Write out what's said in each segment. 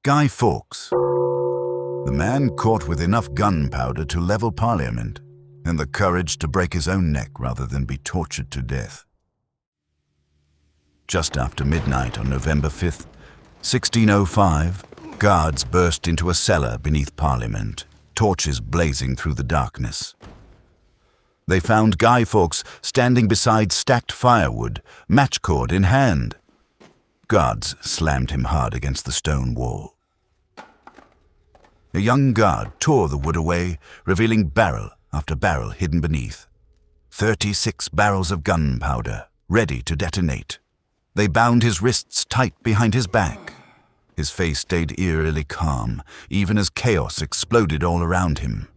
Guy Fawkes, the man caught with enough gunpowder to level Parliament and the courage to break his own neck rather than be tortured to death. Just after midnight on November 5th, 1605, guards burst into a cellar beneath Parliament, torches blazing through the darkness. They found Guy Fawkes standing beside stacked firewood, matchcord in hand. Guards slammed him hard against the stone wall. A young guard tore the wood away, revealing barrel after barrel hidden beneath. 36 barrels of gunpowder, ready to detonate. They bound his wrists tight behind his back. His face stayed eerily calm, even as chaos exploded all around him.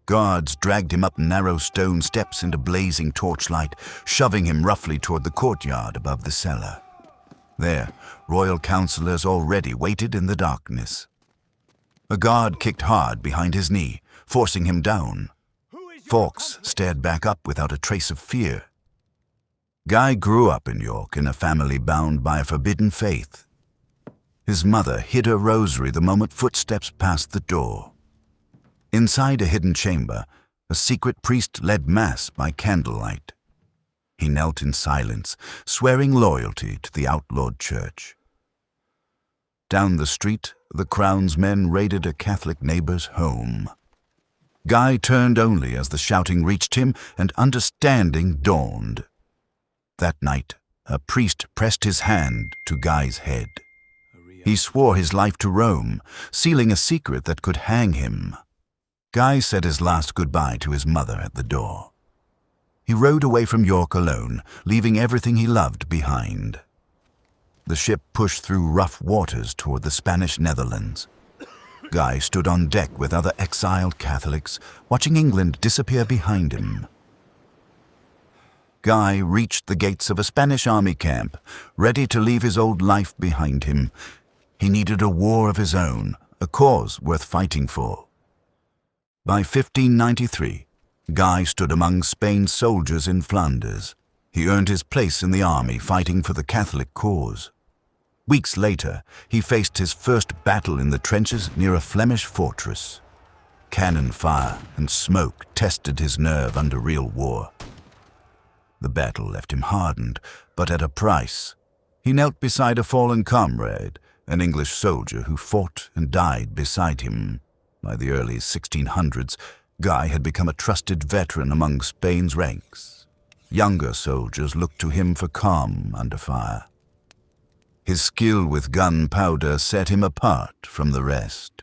Guards dragged him up narrow stone steps into blazing torchlight, shoving him roughly toward the courtyard above the cellar. There, royal councillors already waited in the darkness. A guard kicked hard behind his knee, forcing him down. Fawkes stared back up without a trace of fear. Guy grew up in York in a family bound by a forbidden faith. His mother hid her rosary the moment footsteps passed the door. Inside a hidden chamber, a secret priest led mass by candlelight. He knelt in silence, swearing loyalty to the outlawed church. Down the street, the Crown's men raided a Catholic neighbor's home. Guy turned only as the shouting reached him and understanding dawned. That night, a priest pressed his hand to Guy's head. He swore his life to Rome, sealing a secret that could hang him. Guy said his last goodbye to his mother at the door. He rode away from York alone, leaving everything he loved behind. The ship pushed through rough waters toward the Spanish Netherlands. Guy stood on deck with other exiled Catholics, watching England disappear behind him. Guy reached the gates of a Spanish army camp, ready to leave his old life behind him. He needed a war of his own, a cause worth fighting for. By 1593, Guy stood among Spain's soldiers in Flanders. He earned his place in the army fighting for the Catholic cause. Weeks later, he faced his first battle in the trenches near a Flemish fortress. Cannon fire and smoke tested his nerve under real war. The battle left him hardened, but at a price. He knelt beside a fallen comrade, an English soldier who fought and died beside him. By the early 1600s, Guy had become a trusted veteran among Spain's ranks. Younger soldiers looked to him for calm under fire. His skill with gunpowder set him apart from the rest.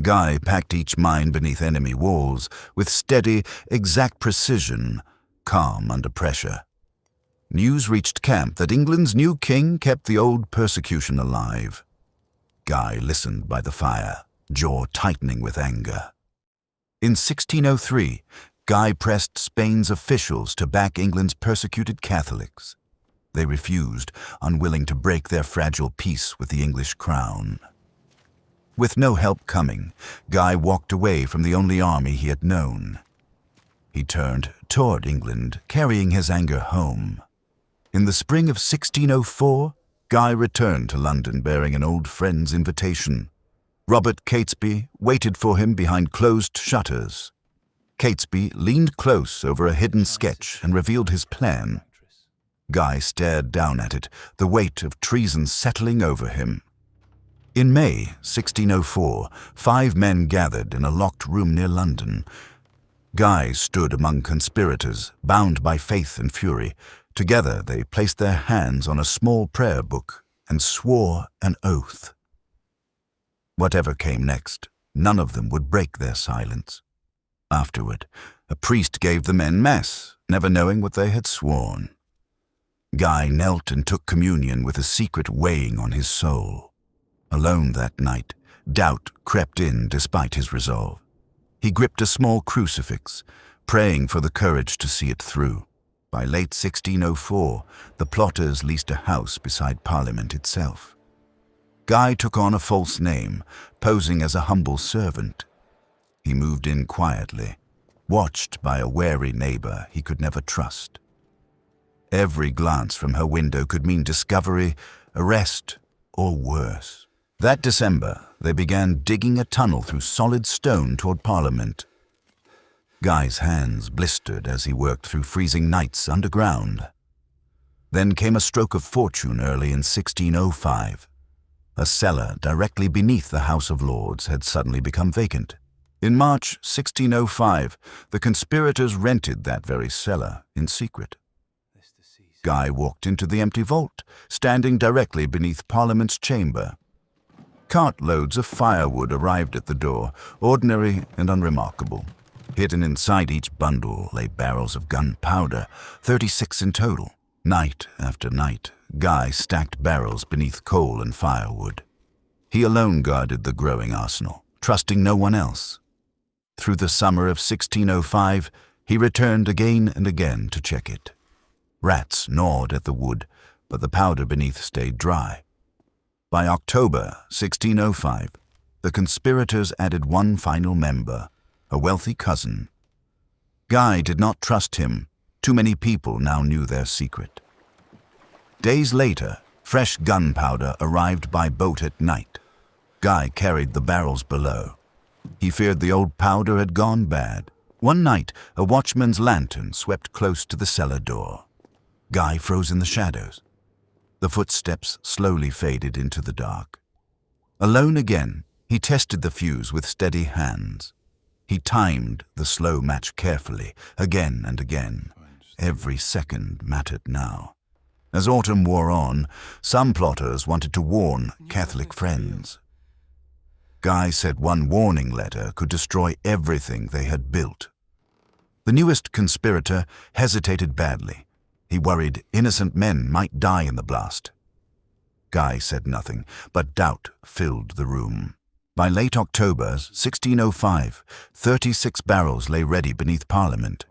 Guy packed each mine beneath enemy walls with steady, exact precision, calm under pressure. News reached camp that England's new king kept the old persecution alive. Guy listened by the fire, jaw tightening with anger. In 1603, Guy pressed Spain's officials to back England's persecuted Catholics. They refused, unwilling to break their fragile peace with the English crown. With no help coming, Guy walked away from the only army he had known. He turned toward England, carrying his anger home. In the spring of 1604, Guy returned to London bearing an old friend's invitation. Robert Catesby waited for him behind closed shutters. Catesby leaned close over a hidden sketch and revealed his plan. Guy stared down at it, the weight of treason settling over him. In May 1604, 5 men gathered in a locked room near London. Guy stood among conspirators, bound by faith and fury. Together they placed their hands on a small prayer book and swore an oath. Whatever came next, none of them would break their silence. Afterward, a priest gave the men mass, never knowing what they had sworn. Guy knelt and took communion with a secret weighing on his soul. Alone that night, doubt crept in despite his resolve. He gripped a small crucifix, praying for the courage to see it through. By late 1604, the plotters leased a house beside Parliament itself. Guy took on a false name, posing as a humble servant. He moved in quietly, watched by a wary neighbor he could never trust. Every glance from her window could mean discovery, arrest, or worse. That December, they began digging a tunnel through solid stone toward Parliament. Guy's hands blistered as he worked through freezing nights underground. Then came a stroke of fortune early in 1605. A cellar directly beneath the House of Lords had suddenly become vacant. In March 1605, the conspirators rented that very cellar in secret. Guy walked into the empty vault, standing directly beneath Parliament's chamber. Cartloads of firewood arrived at the door, ordinary and unremarkable. Hidden inside each bundle lay barrels of gunpowder, 36 in total. Night after night, Guy stacked barrels beneath coal and firewood. He alone guarded the growing arsenal, trusting no one else. Through the summer of 1605, he returned again and again to check it. Rats gnawed at the wood, but the powder beneath stayed dry. By October 1605, the conspirators added one final member, a wealthy cousin. Guy did not trust him. Too many people now knew their secret. Days later, fresh gunpowder arrived by boat at night. Guy carried the barrels below. He feared the old powder had gone bad. One night, a watchman's lantern swept close to the cellar door. Guy froze in the shadows. The footsteps slowly faded into the dark. Alone again, he tested the fuse with steady hands. He timed the slow match carefully, again and again. Every second mattered now. As autumn wore on, some plotters wanted to warn Catholic friends. Guy said one warning letter could destroy everything they had built. The newest conspirator hesitated badly. He worried innocent men might die in the blast. Guy said nothing, but doubt filled the room. By late October 1605, 36 barrels lay ready beneath Parliament.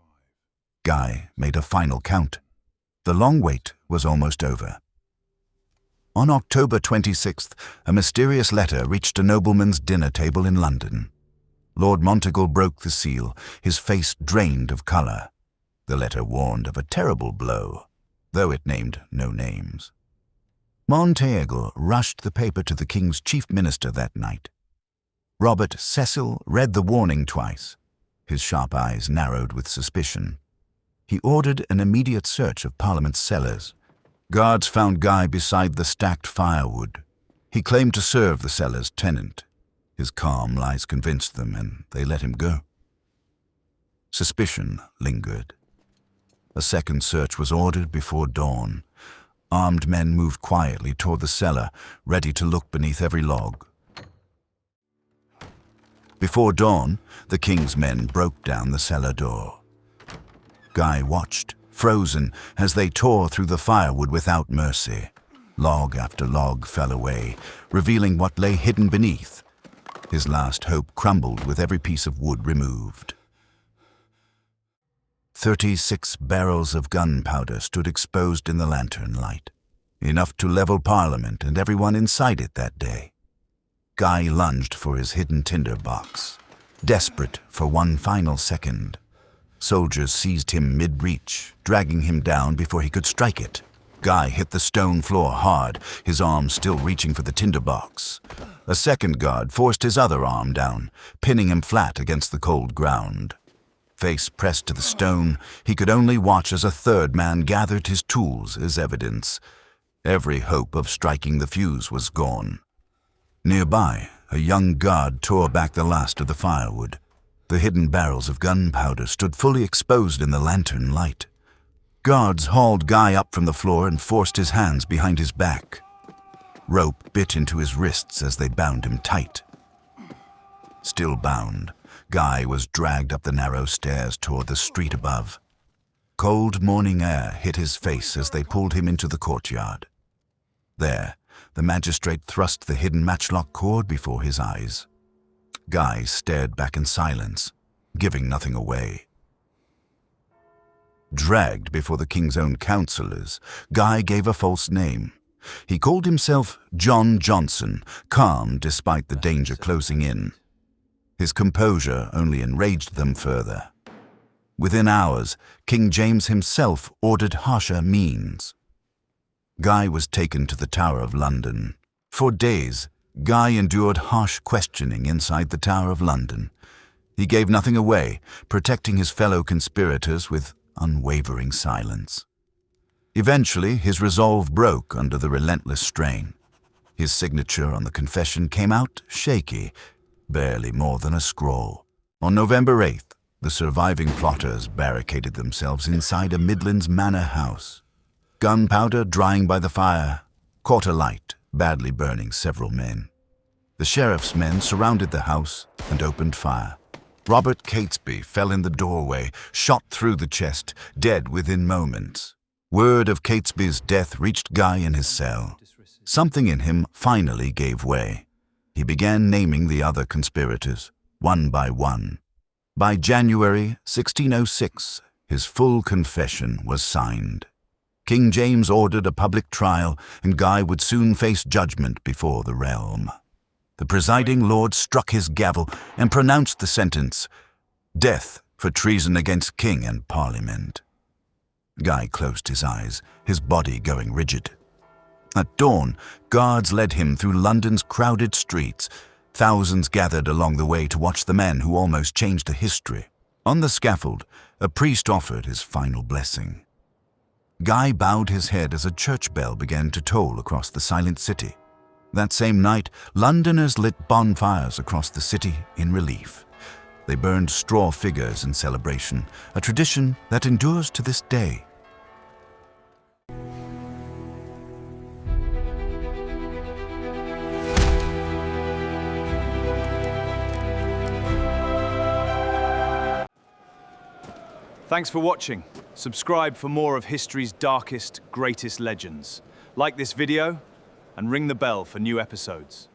Guy made a final count. The long wait was almost over. On October 26th, a mysterious letter reached a nobleman's dinner table in London. Lord Monteagle broke the seal, his face drained of colour. The letter warned of a terrible blow, though it named no names. Monteagle rushed the paper to the king's chief minister that night. Robert Cecil read the warning twice. His sharp eyes narrowed with suspicion. He ordered an immediate search of Parliament's cellars. Guards found Guy beside the stacked firewood. He claimed to serve the cellar's tenant. His calm lies convinced them, and they let him go. Suspicion lingered. A second search was ordered before dawn. Armed men moved quietly toward the cellar, ready to look beneath every log. Before dawn, the king's men broke down the cellar door. Guy watched, frozen, as they tore through the firewood without mercy. Log after log fell away, revealing what lay hidden beneath. His last hope crumbled with every piece of wood removed. 36 barrels of gunpowder stood exposed in the lantern light, enough to level Parliament and everyone inside it that day. Guy lunged for his hidden tinder box, desperate for one final second. Soldiers seized him mid-reach, dragging him down before he could strike it. Guy hit the stone floor hard, his arm still reaching for the tinderbox. A second guard forced his other arm down, pinning him flat against the cold ground. Face pressed to the stone, he could only watch as a third man gathered his tools as evidence. Every hope of striking the fuse was gone. Nearby, a young guard tore back the last of the firewood. The hidden barrels of gunpowder stood fully exposed in the lantern light. Guards hauled Guy up from the floor and forced his hands behind his back. Rope bit into his wrists as they bound him tight. Still bound, Guy was dragged up the narrow stairs toward the street above. Cold morning air hit his face as they pulled him into the courtyard. There, the magistrate thrust the hidden matchlock cord before his eyes. Guy stared back in silence, giving nothing away. Dragged before the king's own councillors, Guy gave a false name. He called himself John Johnson, calm despite the danger closing in. His composure only enraged them further. Within hours, King James himself ordered harsher means. Guy was taken to the Tower of London. For days, Guy endured harsh questioning inside the Tower of London. He gave nothing away, protecting his fellow conspirators with unwavering silence. Eventually, his resolve broke under the relentless strain. His signature on the confession came out shaky, barely more than a scrawl. On November 8th, the surviving plotters barricaded themselves inside a Midlands manor house. Gunpowder, drying by the fire, caught alight, badly burning several men. The sheriff's men surrounded the house and opened fire. Robert Catesby fell in the doorway, shot through the chest, dead within moments. Word of Catesby's death reached Guy in his cell. Something in him finally gave way. He began naming the other conspirators, one by one. By January 1606, his full confession was signed. King James ordered a public trial, and Guy would soon face judgment before the realm. The presiding lord struck his gavel and pronounced the sentence, death for treason against king and parliament. Guy closed his eyes, his body going rigid. At dawn, guards led him through London's crowded streets. Thousands gathered along the way to watch the man who almost changed the history. On the scaffold, a priest offered his final blessing. Guy bowed his head as a church bell began to toll across the silent city. That same night, Londoners lit bonfires across the city in relief. They burned straw figures in celebration, a tradition that endures to this day. Thanks for watching. Subscribe for more of history's darkest, greatest legends. Like this video and ring the bell for new episodes.